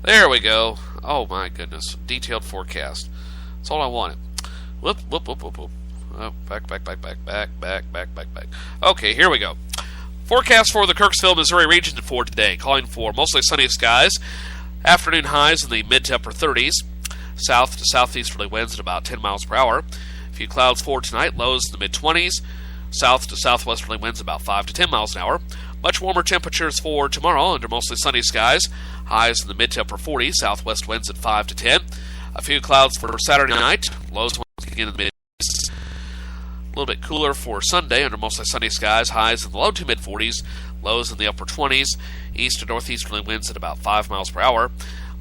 There we go. Oh my goodness. Detailed forecast. That's all I wanted. Whoop, whoop, whoop, whoop, whoop. Oh, back. Okay, here we go. Forecast for the Kirksville, Missouri region for today. Calling for mostly sunny skies. Afternoon highs in the mid to upper 30s. South to southeasterly winds at about 10 miles per hour. A few clouds for tonight. Lows in the mid 20s. South to southwesterly winds about 5 to 10 miles an hour. Much warmer temperatures for tomorrow under mostly sunny skies. Highs in the mid to upper 40s. Southwest winds at 5 to 10. A few clouds for Saturday night. Lows once again in the mid. A little bit cooler for Sunday under mostly sunny skies. Highs in the low to mid 40s. Lows in the upper 20s. East to northeasterly winds at about 5 miles per hour.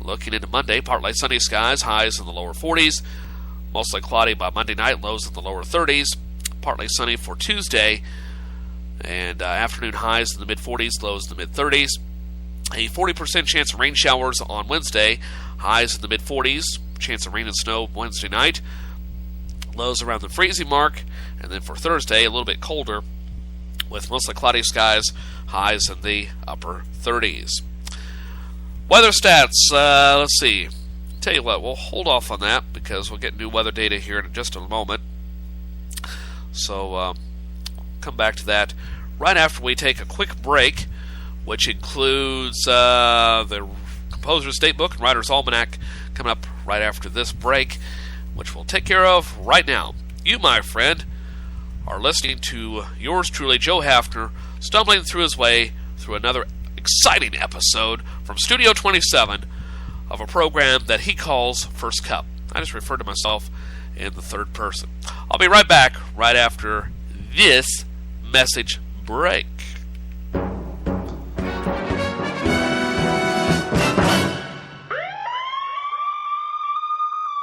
Looking into Monday, partly sunny skies. Highs in the lower 40s. Mostly cloudy by Monday night. Lows in the lower 30s. Partly sunny for Tuesday. And afternoon highs in the mid 40s. Lows in the mid 30s. A 40% chance of rain showers on Wednesday. Highs in the mid 40s. Chance of rain and snow Wednesday night. Lows around the freezing mark. And then for Thursday, a little bit colder with mostly cloudy skies. Highs in the upper 30s. Weather stats. Let's see. Tell you what, we'll hold off on that because we'll get new weather data here in just a moment. So come back to that right after we take a quick break, which includes the Composer's Date Book and Writer's Almanac coming up right after this break, which we'll take care of right now. You, my friend, are listening to yours truly, Joe Hafner, stumbling through his way through another exciting episode from Studio 27 of a program that he calls First Cup. I just refer to myself in the third person. I'll be right back right after this message break.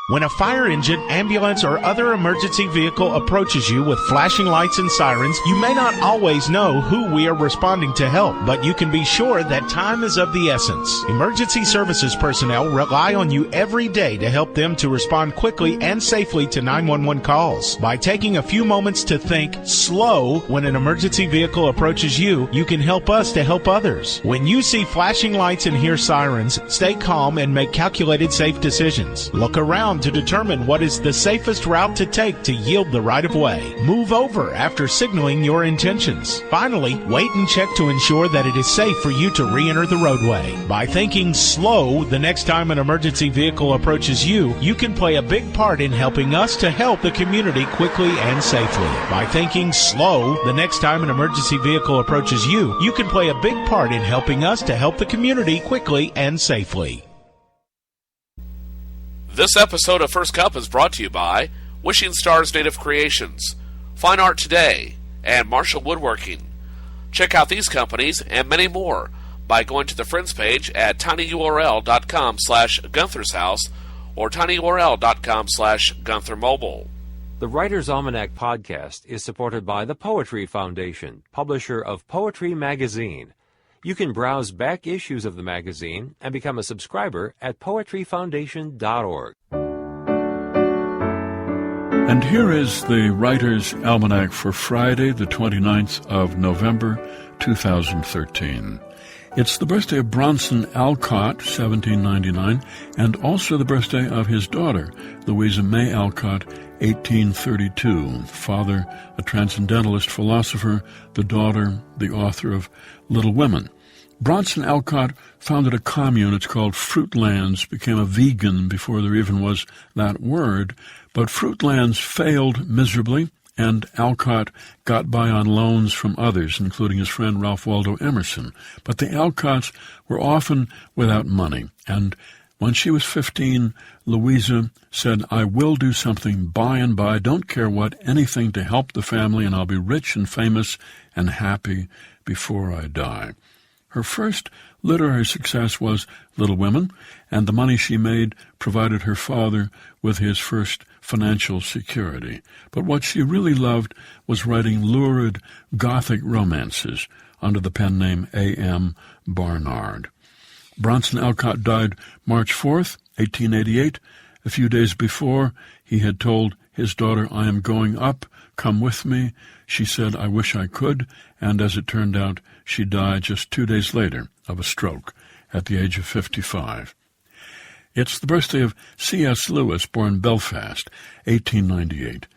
When a fire engine, ambulance, or other emergency vehicle approaches you with flashing lights and sirens, you may not always know who we are responding to help, but you can be sure that time is of the essence. Emergency services personnel rely on you every day to help them to respond quickly and safely to 911 calls. By taking a few moments to think slow when an emergency vehicle approaches you, you can help us to help others. When you see flashing lights and hear sirens, stay calm and make calculated, safe decisions. Look around to determine what is the safest route to take to yield the right of way. Move over after signaling your intentions. Finally, wait and check to ensure that it is safe for you to re-enter the roadway. By thinking slow the next time an emergency vehicle approaches you, you can play a big part in helping us to help the community quickly and safely. By thinking slow the next time an emergency vehicle approaches you, you can play a big part in helping us to help the community quickly and safely. This episode of First Cup is brought to you by Wishing Stars Native Creations, Fine Art Today, and Marshall Woodworking. Check out these companies and many more by going to the Friends page at tinyurl.com/Gunther's House or tinyurl.com/Gunther Mobile. The Writer's Almanac podcast is supported by the Poetry Foundation, publisher of Poetry Magazine. You can browse back issues of the magazine and become a subscriber at poetryfoundation.org. And here is the Writer's Almanac for Friday, the 29th of November, 2013. It's the birthday of Bronson Alcott, 1799, and also the birthday of his daughter, Louisa May Alcott, 1832. Father, a transcendentalist philosopher, the daughter, the author of Little Women. Bronson Alcott founded a commune. It's called Fruitlands, became a vegan before there even was that word. But Fruitlands failed miserably, and Alcott got by on loans from others, including his friend Ralph Waldo Emerson. But the Alcotts were often without money, and when she was 15, Louisa said, "I will do something by and by, don't care what, anything to help the family, and I'll be rich and famous and happy before I die." Her first literary success was Little Women, and the money she made provided her father with his first financial security. But what she really loved was writing lurid Gothic romances under the pen name A.M. Barnard. Bronson Alcott died March 4th, 1888. A few days before, he had told his daughter, "I am going up, come with me." She said, "I wish I could," and as it turned out, she died just 2 days later of a stroke at the age of 55. It's the birthday of C.S. Lewis, born Belfast, 1898,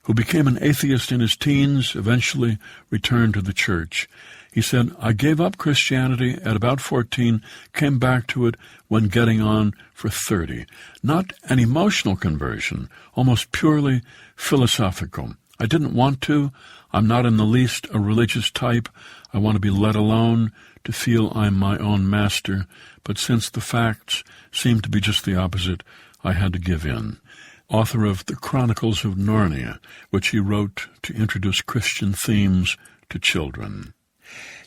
who became an atheist in his teens, eventually returned to the church. He said, "I gave up Christianity at about 14, came back to it when getting on for 30. Not an emotional conversion, almost purely philosophical. I didn't want to. I'm not in the least a religious type. I want to be let alone, to feel I'm my own master. But since the facts seem to be just the opposite, I had to give in." Author of The Chronicles of Narnia, which he wrote to introduce Christian themes to children.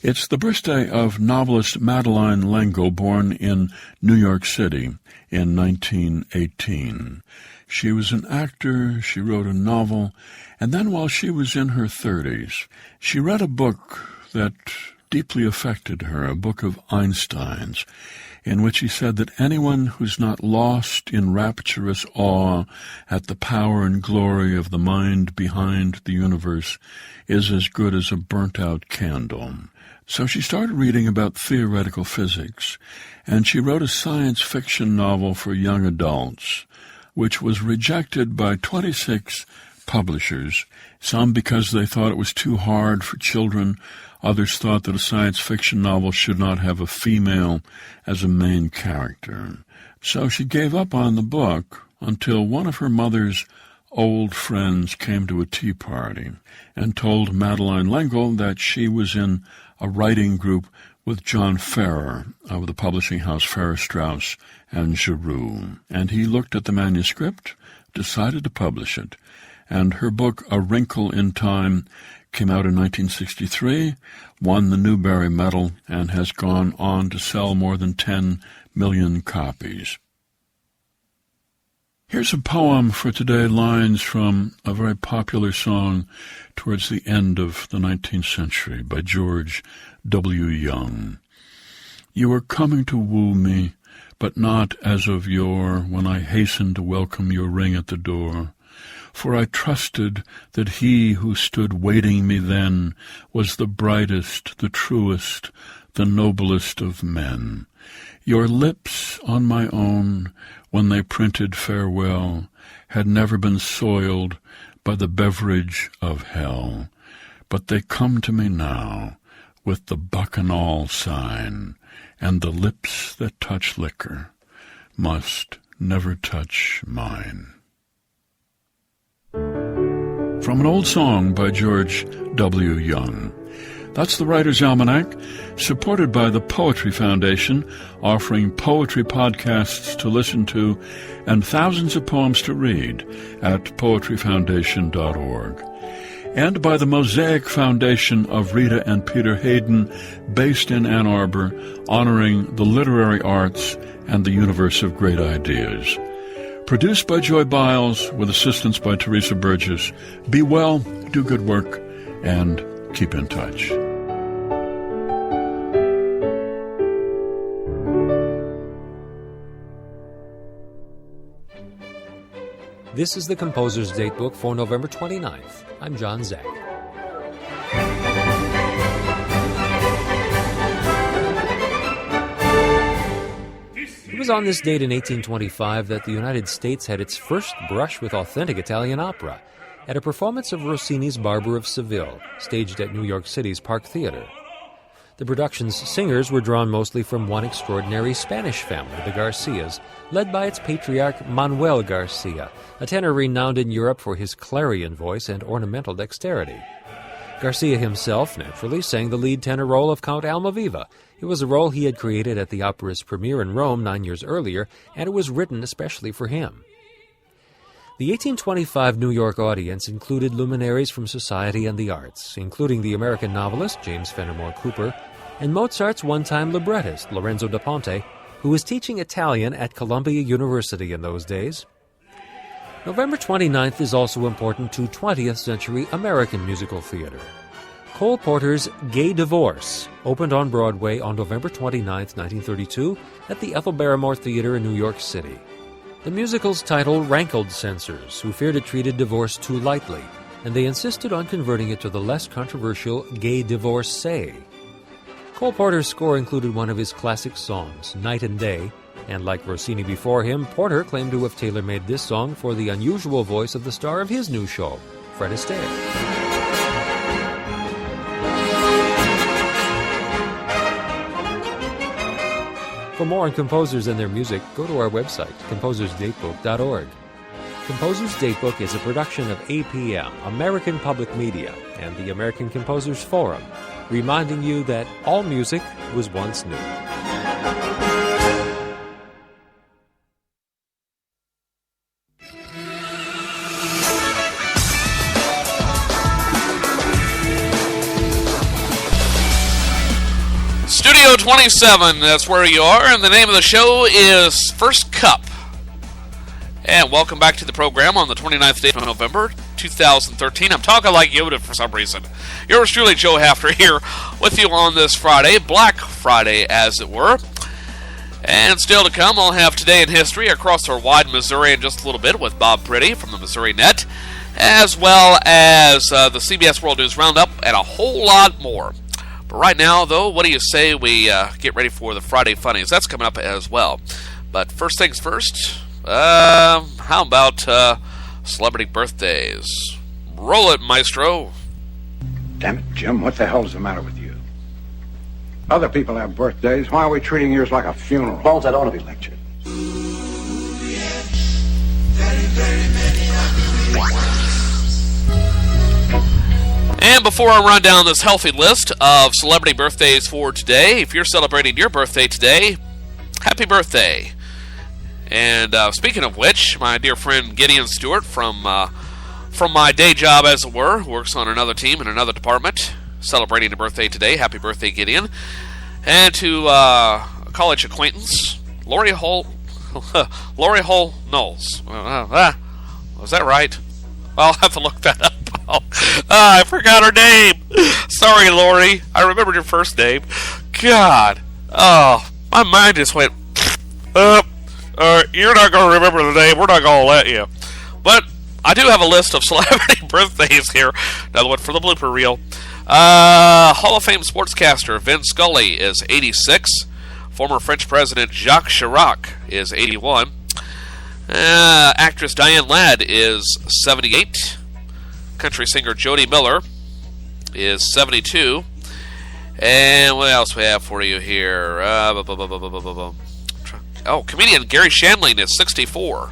It's the birthday of novelist Madeleine L'Engle, born in New York City in 1918. She was an actor, she wrote a novel, and then while she was in her 30s, she read a book that deeply affected her, a book of Einstein's, in which he said that anyone who's not lost in rapturous awe at the power and glory of the mind behind the universe is as good as a burnt-out candle. So she started reading about theoretical physics, and she wrote a science fiction novel for young adults, which was rejected by 26 publishers, some because they thought it was too hard for children. Others thought that a science fiction novel should not have a female as a main character. So she gave up on the book until one of her mother's old friends came to a tea party and told Madeleine L'Engle that she was in a writing group with John Ferrer of the publishing house Farrar Straus and Giroux. And he looked at the manuscript, decided to publish it, and her book, A Wrinkle in Time, came out in 1963, won the Newbery Medal, and has gone on to sell more than 10 million copies. Here's a poem for today, lines from a very popular song towards the end of the 19th century by George W. Young. You are coming to woo me, but not as of yore, when I hastened to welcome your ring at the door. For I trusted that he who stood waiting me then was the brightest, the truest, the noblest of men. Your lips on my own, when they printed farewell, had never been soiled by the beverage of hell. But they come to me now with the Bacchanal sign, and the lips that touch liquor must never touch mine. From an old song by George W. Young. That's the Writer's Almanac, supported by the Poetry Foundation, offering poetry podcasts to listen to and thousands of poems to read at poetryfoundation.org. And by the Mosaic Foundation of Rita and Peter Hayden, based in Ann Arbor, honoring the literary arts and the universe of great ideas. Produced by Joy Biles, with assistance by Teresa Burgess. Be well, do good work, and keep in touch. This is the Composer's Datebook for November 29th. I'm John Zack. It was on this date in 1825 that the United States had its first brush with authentic Italian opera at a performance of Rossini's Barber of Seville, staged at New York City's Park Theater. The production's singers were drawn mostly from one extraordinary Spanish family, the Garcias, led by its patriarch Manuel Garcia, a tenor renowned in Europe for his clarion voice and ornamental dexterity. Garcia himself, naturally, sang the lead tenor role of Count Almaviva. It was a role he had created at the opera's premiere in Rome 9 years earlier, and it was written especially for him. The 1825 New York audience included luminaries from society and the arts, including the American novelist James Fenimore Cooper and Mozart's one-time librettist Lorenzo da Ponte, who was teaching Italian at Columbia University in those days. November 29th is also important to 20th century American musical theater. Cole Porter's Gay Divorce opened on Broadway on November 29, 1932, at the Ethel Barrymore Theater in New York City. The musical's title rankled censors, who feared it treated divorce too lightly, and they insisted on converting it to the less controversial Gay Divorcee. Cole Porter's score included one of his classic songs, Night and Day, And like Rossini before him, Porter claimed to have tailor-made this song for the unusual voice of the star of his new show, Fred Astaire. For more on composers and their music, go to our website, composersdatebook.org. Composer's Datebook is a production of APM, American Public Media, and the American Composers Forum, reminding you that all music was once new. Studio 27, that's where you are, and the name of the show is First Cup. And welcome back to the program on the 29th day of November, 2013. I'm talking like Yoda for some reason. Yours truly, Joe Hafter, here with you on this Friday, Black Friday, as it were. And still to come, I'll have Today in History across our wide Missouri in just a little bit with Bob Priddy from the Missouri Net, as well as the CBS World News Roundup and a whole lot more. But right now, though, what do you say we get ready for the Friday Funnies? That's coming up as well. But first things first, how about celebrity birthdays? Roll it, maestro. Damn it, Jim, what the hell's the matter with you? Other people have birthdays. Why are we treating yours like a funeral? Bones, I don't want to be lectured. And before I run down this healthy list of celebrity birthdays for today, if you're celebrating your birthday today, happy birthday. And speaking of which, my dear friend Gideon Stewart from my day job, as it were, works on another team in another department, celebrating a birthday today. Happy birthday, Gideon. And to a college acquaintance, Lori Hull Knowles. Was that right? I'll have to look that up. I forgot her name. Sorry, Lori. I remembered your first name. God. Oh, my mind just went, you're not going to remember the name. We're not going to let you. But I do have a list of celebrity birthdays here. Another one for the blooper reel. Hall of Fame sportscaster Vin Scully is 86. Former French President Jacques Chirac is 81. Actress Diane Ladd is 78. Country singer Jody Miller is 72. And what else we have for you here? Comedian Gary Shandling is 64.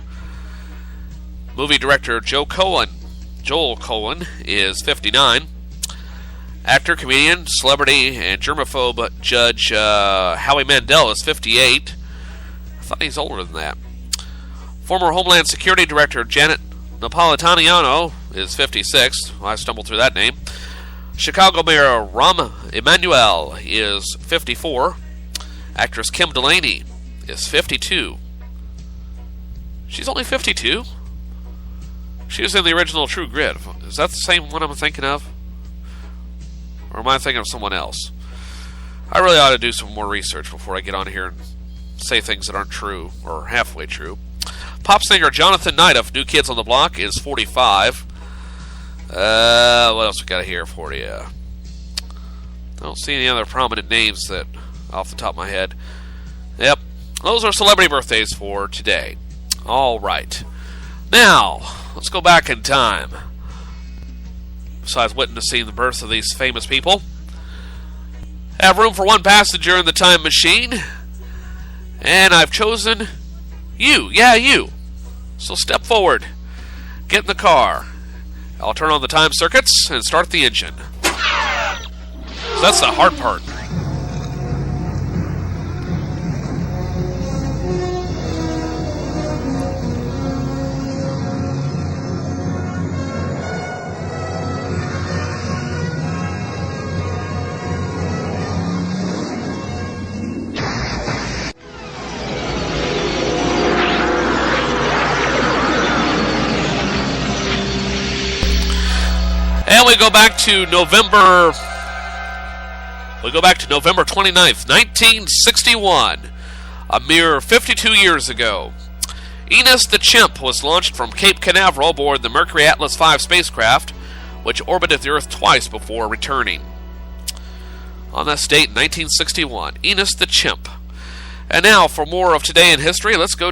Movie director Joel Cohen is 59. Actor, comedian, celebrity, and germaphobe judge Howie Mandel is 58. I thought he's older than that. Former Homeland Security Director Janet Napolitano is 56. I stumbled through that name. Chicago Mayor Rahm Emanuel is 54. Actress Kim Delaney is 52. She's only 52? She was in the original True Grit. Is that the same one I'm thinking of? Or am I thinking of someone else? I really ought to do some more research before I get on here and say things that aren't true, or halfway true. Pop singer Jonathan Knight of New Kids on the Block is 45. What else we got here for you? I don't see any other prominent names that off the top of my head. Yep, those are celebrity birthdays for today. All right. Now, let's go back in time. Besides witnessing the birth of these famous people, have room for one passenger in the time machine, and I've chosen you. Yeah, you. So step forward, get in the car. I'll turn on the time circuits and start the engine. So that's the hard part. And we go back to November 29th, 1961. A mere 52 years ago. Enos the Chimp was launched from Cape Canaveral aboard the Mercury Atlas V spacecraft, which orbited the Earth twice before returning. On this date, 1961, Enos the Chimp. And now, for more of Today in History, let's go